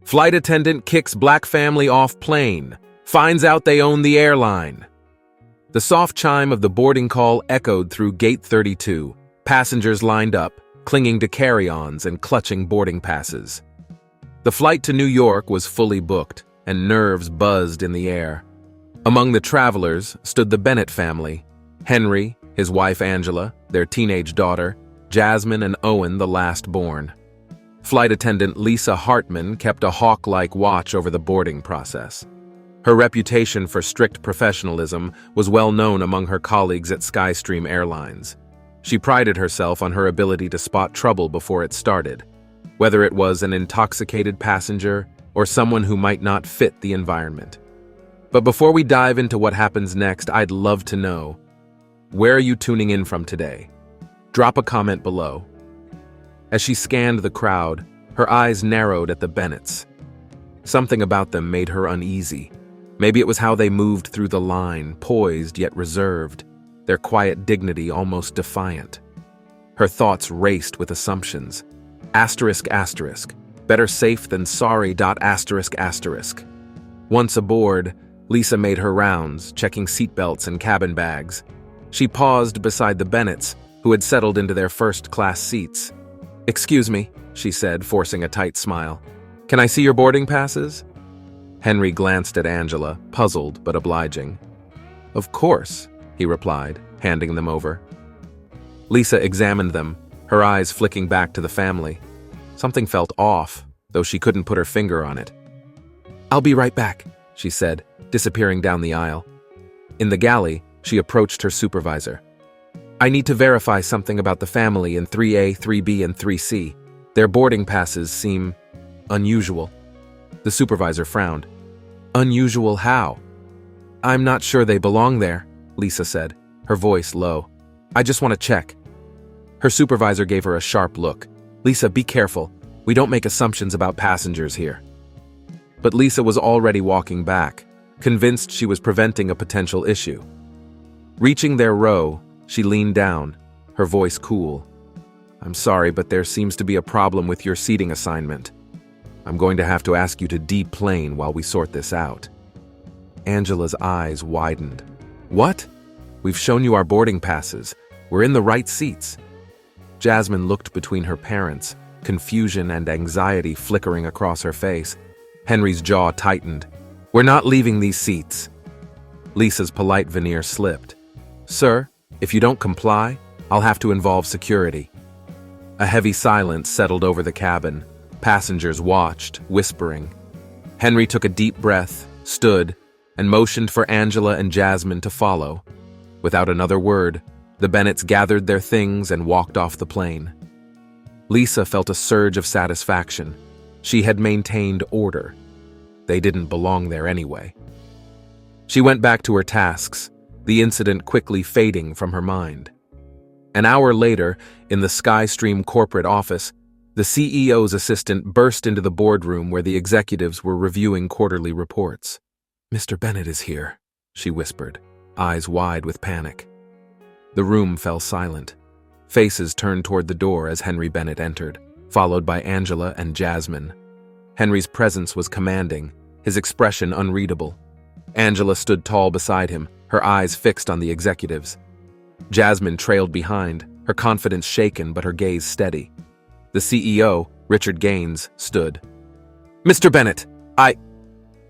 Flight attendant kicks black family off plane. Finds out they own the airline. The soft chime of the boarding call echoed through Gate 32. Passengers lined up, clinging to carry-ons and clutching boarding passes. The flight to New York was fully booked, and nerves buzzed in the air. Among the travelers stood the Bennett family: Henry, his wife Angela, their teenage daughter, Jasmine and Owen, the last born. Flight attendant Lisa Hartman kept a hawk-like watch over the boarding process. Her reputation for strict professionalism was well known among her colleagues at Skystream Airlines. She prided herself on her ability to spot trouble before it started, whether it was an intoxicated passenger or someone who might not fit the environment. But before we dive into what happens next, I'd love to know, where are you tuning in from today? Drop a comment below. As she scanned the crowd, her eyes narrowed at the Bennetts. Something about them made her uneasy. Maybe it was how they moved through the line, poised yet reserved, their quiet dignity almost defiant. Her thoughts raced with assumptions. Asterisk, asterisk. Better safe than sorry. Asterisk, asterisk. Once aboard, Lisa made her rounds, checking seatbelts and cabin bags. She paused beside the Bennetts, who had settled into their first-class seats. "Excuse me," she said, forcing a tight smile. "Can I see your boarding passes?" Henry glanced at Angela, puzzled but obliging. "Of course," he replied, handing them over. Lisa examined them, her eyes flicking back to the family. Something felt off, though she couldn't put her finger on it. "I'll be right back," she said, disappearing down the aisle. In the galley, she approached her supervisor. "I need to verify something about the family in 3A, 3B, and 3C. Their boarding passes seem unusual." The supervisor frowned. "Unusual how?" "I'm not sure they belong there," Lisa said, her voice low. "I just want to check." Her supervisor gave her a sharp look. "Lisa, be careful. We don't make assumptions about passengers here." But Lisa was already walking back, convinced she was preventing a potential issue. Reaching their row, she leaned down, her voice cool. "I'm sorry, but there seems to be a problem with your seating assignment. I'm going to have to ask you to deplane while we sort this out." Angela's eyes widened. "What? We've shown you our boarding passes. We're in the right seats." Jasmine looked between her parents, confusion and anxiety flickering across her face. Henry's jaw tightened. "We're not leaving these seats." Lisa's polite veneer slipped. "Sir, if you don't comply, I'll have to involve security." A heavy silence settled over the cabin. Passengers watched, whispering. Henry took a deep breath, stood, and motioned for Angela and Jasmine to follow. Without another word, the Bennetts gathered their things and walked off the plane. Lisa felt a surge of satisfaction. She had maintained order. They didn't belong there anyway. She went back to her tasks, the incident quickly fading from her mind. An hour later, in the Skystream corporate office, the CEO's assistant burst into the boardroom where the executives were reviewing quarterly reports. "Mr. Bennett is here," she whispered, eyes wide with panic. The room fell silent. Faces turned toward the door as Henry Bennett entered, followed by Angela and Jasmine. Henry's presence was commanding, his expression unreadable. Angela stood tall beside him, her eyes fixed on the executives. Jasmine trailed behind, her confidence shaken but her gaze steady. The CEO, Richard Gaines, stood. "Mr. Bennett,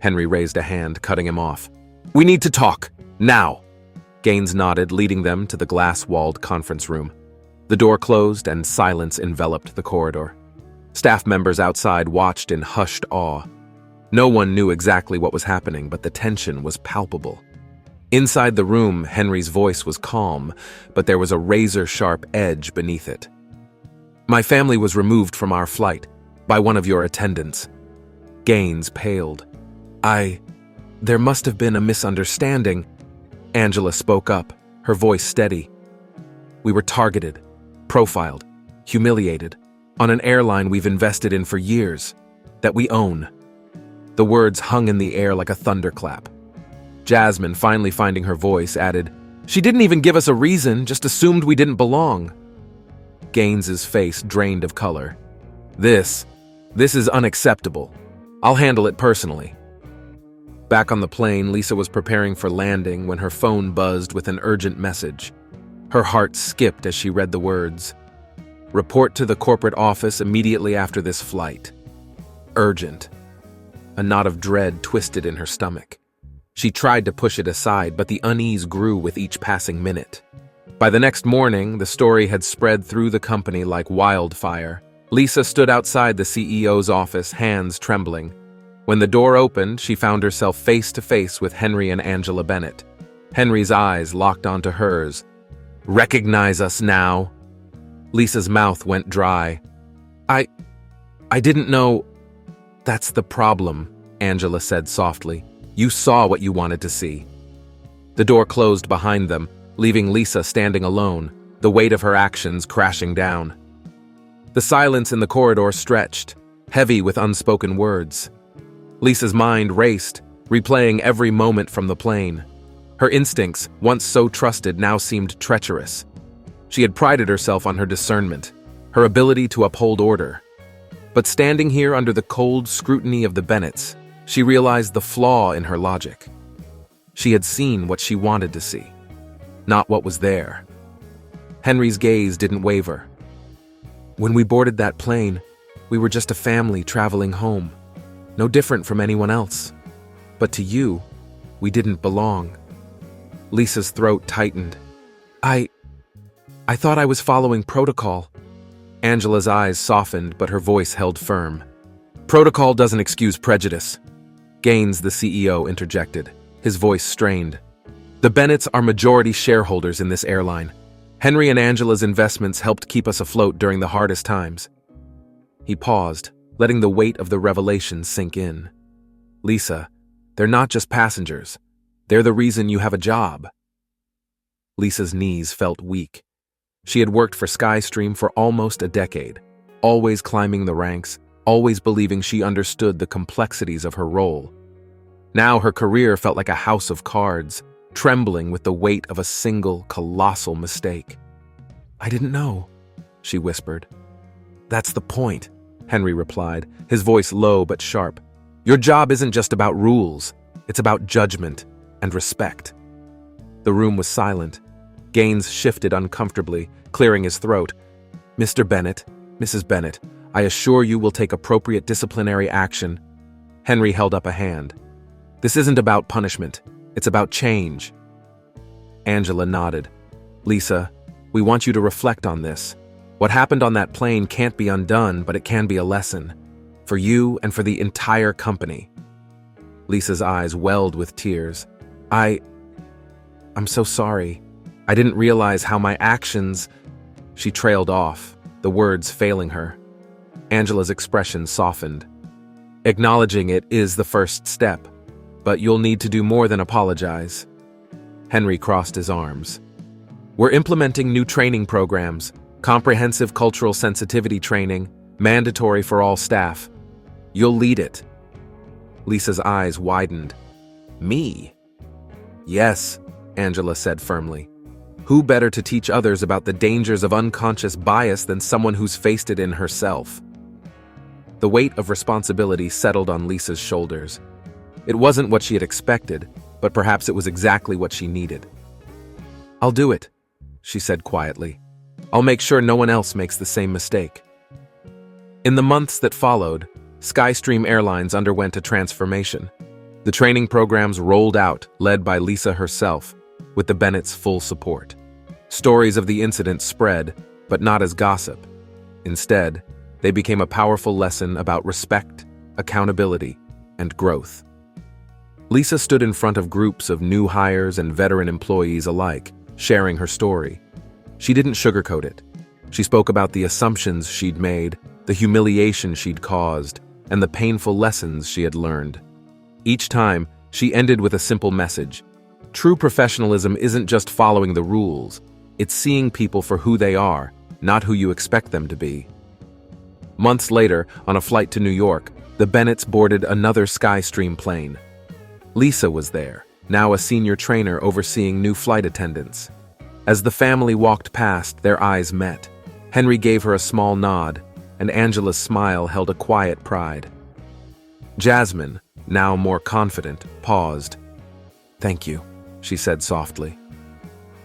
Henry raised a hand, cutting him off. "We need to talk, now." Gaines nodded, leading them to the glass-walled conference room. The door closed and silence enveloped the corridor. Staff members outside watched in hushed awe. No one knew exactly what was happening, but the tension was palpable. Inside the room, Henry's voice was calm, but there was a razor-sharp edge beneath it. "My family was removed from our flight by one of your attendants." Gaines paled. There must have been a misunderstanding." Angela spoke up, her voice steady. "We were targeted, profiled, humiliated, on an airline we've invested in for years, that we own." The words hung in the air like a thunderclap. Jasmine, finally finding her voice, added, "She didn't even give us a reason, just assumed we didn't belong." Gaines's face drained of color. This is unacceptable. I'll handle it personally. Back on the plane, Lisa was preparing for landing when her phone buzzed with an urgent message. Her heart skipped as she read the words, "Report to the corporate office immediately after this flight." Urgent. A knot of dread twisted in her stomach. She tried to push it aside, but the unease grew with each passing minute. By the next morning, the story had spread through the company like wildfire. Lisa stood outside the CEO's office, hands trembling. When the door opened, she found herself face to face with Henry and Angela Bennett. Henry's eyes locked onto hers. "Recognize us now?" Lisa's mouth went dry. I didn't know." "That's the problem," Angela said softly. "You saw what you wanted to see." The door closed behind them, leaving Lisa standing alone, the weight of her actions crashing down. The silence in the corridor stretched, heavy with unspoken words. Lisa's mind raced, replaying every moment from the plane. Her instincts, once so trusted, now seemed treacherous. She had prided herself on her discernment, her ability to uphold order. But standing here under the cold scrutiny of the Bennetts, she realized the flaw in her logic. She had seen what she wanted to see, not what was there. Henry's gaze didn't waver. "When we boarded that plane, we were just a family traveling home, no different from anyone else. But to you, we didn't belong." Lisa's throat tightened. I thought I was following protocol." Angela's eyes softened, but her voice held firm. "Protocol doesn't excuse prejudice." Gaines, the CEO, interjected, his voice strained. "The Bennetts are majority shareholders in this airline. Henry and Angela's investments helped keep us afloat during the hardest times." He paused, letting the weight of the revelation sink in. "Lisa, they're not just passengers. They're the reason you have a job." Lisa's knees felt weak. She had worked for Skystream for almost a decade, always climbing the ranks, always believing she understood the complexities of her role. Now her career felt like a house of cards, trembling with the weight of a single, colossal mistake. "I didn't know," she whispered. "That's the point," Henry replied, his voice low but sharp. "Your job isn't just about rules, it's about judgment and respect." The room was silent. Gaines shifted uncomfortably, clearing his throat. "Mr. Bennett, Mrs. Bennett, I assure you we'll take appropriate disciplinary action." Henry held up a hand. "This isn't about punishment, it's about change." Angela nodded. "Lisa, we want you to reflect on this. What happened on that plane can't be undone, but it can be a lesson. For you and for the entire company." Lisa's eyes welled with tears. I'm so sorry. I didn't realize how my actions..." She trailed off, the words failing her. Angela's expression softened. "Acknowledging it is the first step, but you'll need to do more than apologize." Henry crossed his arms. "We're implementing new training programs, comprehensive cultural sensitivity training, mandatory for all staff. You'll lead it." Lisa's eyes widened. "Me?" "Yes," Angela said firmly. "Who better to teach others about the dangers of unconscious bias than someone who's faced it in herself?" The weight of responsibility settled on Lisa's shoulders. It wasn't what she had expected, but perhaps it was exactly what she needed. "I'll do it," she said quietly. "I'll make sure no one else makes the same mistake." In the months that followed, Skystream Airlines underwent a transformation. The training programs rolled out, led by Lisa herself, with the Bennetts' full support. Stories of the incident spread, but not as gossip. Instead, they became a powerful lesson about respect, accountability, and growth. Lisa stood in front of groups of new hires and veteran employees alike, sharing her story. She didn't sugarcoat it. She spoke about the assumptions she'd made, the humiliation she'd caused, and the painful lessons she had learned. Each time, she ended with a simple message. True professionalism isn't just following the rules, it's seeing people for who they are, not who you expect them to be. Months later, on a flight to New York, the Bennetts boarded another Skystream plane. Lisa was there, now a senior trainer overseeing new flight attendants. As the family walked past, their eyes met. Henry gave her a small nod, and Angela's smile held a quiet pride. Jasmine, now more confident, paused. "Thank you," she said softly.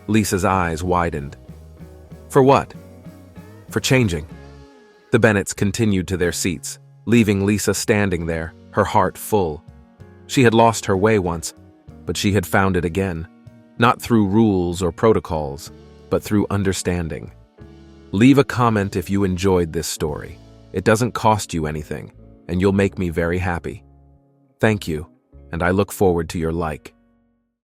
Lisa's eyes widened. "For what?" "For changing." The Bennetts continued to their seats, leaving Lisa standing there, her heart full. She had lost her way once, but she had found it again, not through rules or protocols, but through understanding. Leave a comment if you enjoyed this story. It doesn't cost you anything, and you'll make me very happy. Thank you, and I look forward to your like.